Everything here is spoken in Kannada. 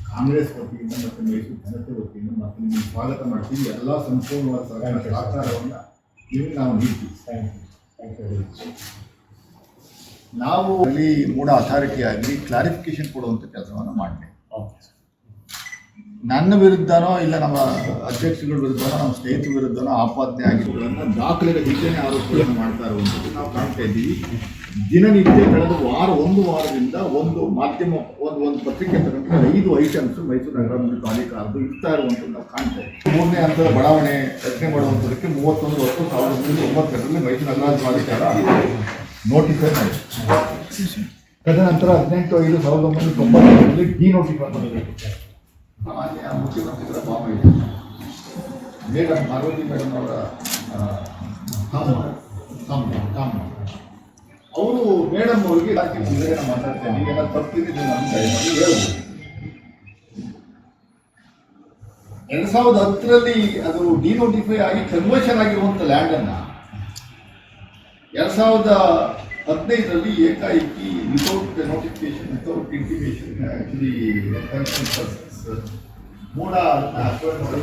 ಕಾಂಗ್ರೆಸ್ ವತಿಯಿಂದ ಮತ್ತು ಮೈಸೂರು ಜನತೆ ವತಿಯಿಂದ ಮತ್ತು ನಿಮಗೆ ಸ್ವಾಗತ ಮಾಡ್ತೀವಿ. ಎಲ್ಲ ಸಂಪೂರ್ಣವಾದ ಸಹಕಾರವನ್ನು ನಿಮಗೆ ನಾವು ನೀಡ್ತೀವಿ. ನಾವು ಅಲ್ಲಿ ಮೂಡ ಅಥಾರಿಟಿಯಾಗಿ ಕ್ಲಾರಿಫಿಕೇಶನ್ ಕೊಡುವಂಥ ಕೆಲಸವನ್ನು ಮಾಡಬೇಕು. ನನ್ನ ವಿರುದ್ಧನೋ ಇಲ್ಲ ನಮ್ಮ ಅಧ್ಯಕ್ಷಗಳ ವಿರುದ್ಧನೋ ನಮ್ಮ ಸ್ನೇಹಿತರ ವಿರುದ್ಧನೋ ಆಪಾದನೆ ಆಗಿರುವುದನ್ನು ದಾಖಲೆಗಳ ಜೊತೆನೇ ಆರೋಪಗಳನ್ನು ಮಾಡ್ತಾ ಇರುವಂಥದ್ದು ನಾವು ಕಾಣ್ತಾ ಇದ್ದೀವಿ. ದಿನನಿತ್ಯ ಕಳೆದ ಒಂದು ವಾರದಿಂದ ಒಂದು ಮಾಧ್ಯಮ ಒಂದು ಪತ್ರಿಕೆ ತಗೊಂಡ್ರೆ 5 ಐಟಮ್ಸ್ ಮೈಸೂರು ನಗರ ಪಾಲಿಕಾರದು ಇರ್ತಾ ಇರುವಂಥದ್ದು ನಾವು ಕಾಣ್ತಾ ಇದ್ದೀವಿ. 3ನೇ ಹಂತದ ಬಡಾವಣೆ ರಚನೆ ಮಾಡುವಂಥದ್ದಕ್ಕೆ 31/10/1992ರಲ್ಲಿ ಮೈಸೂರು ನಗರ ಪಾಲಿಕಾರ ನೋಟಿಫೈ ಮಾಡಿ, ತದನಂತರ 18/5/1992ರಲ್ಲಿ ಡಿನೋಟಿಫೈ ಮಾಡಬೇಕು. ಮುಖ್ಯಮಂತ್ರಿಗಳ ಭಾವ ಇದೆ. ಮೇಡಮ್ ಪಾರ್ವತಿ ಮೇಡಮ್ ಅವರ ಅವರು ಮೇಡಮ್ ಅವರಿಗೆ ನಾನು ಮಾತಾಡ್ತೇನೆ, ನೀವೆಲ್ಲ ತಪ್ಪಿದೆ ನಾನು ಹೇಳ್ಬೋದು. 2010ರಲ್ಲಿ ಅದು ಡಿನೋಟಿಫೈ ಆಗಿ ಕನ್ವರ್ಷನ್ ಆಗಿರುವಂಥ ಲ್ಯಾಂಡನ್ನು 2015ರಲ್ಲಿ ಏಕಾಏಕಿ without notification without intimation actually MUDA acquire ಮಾಡಿ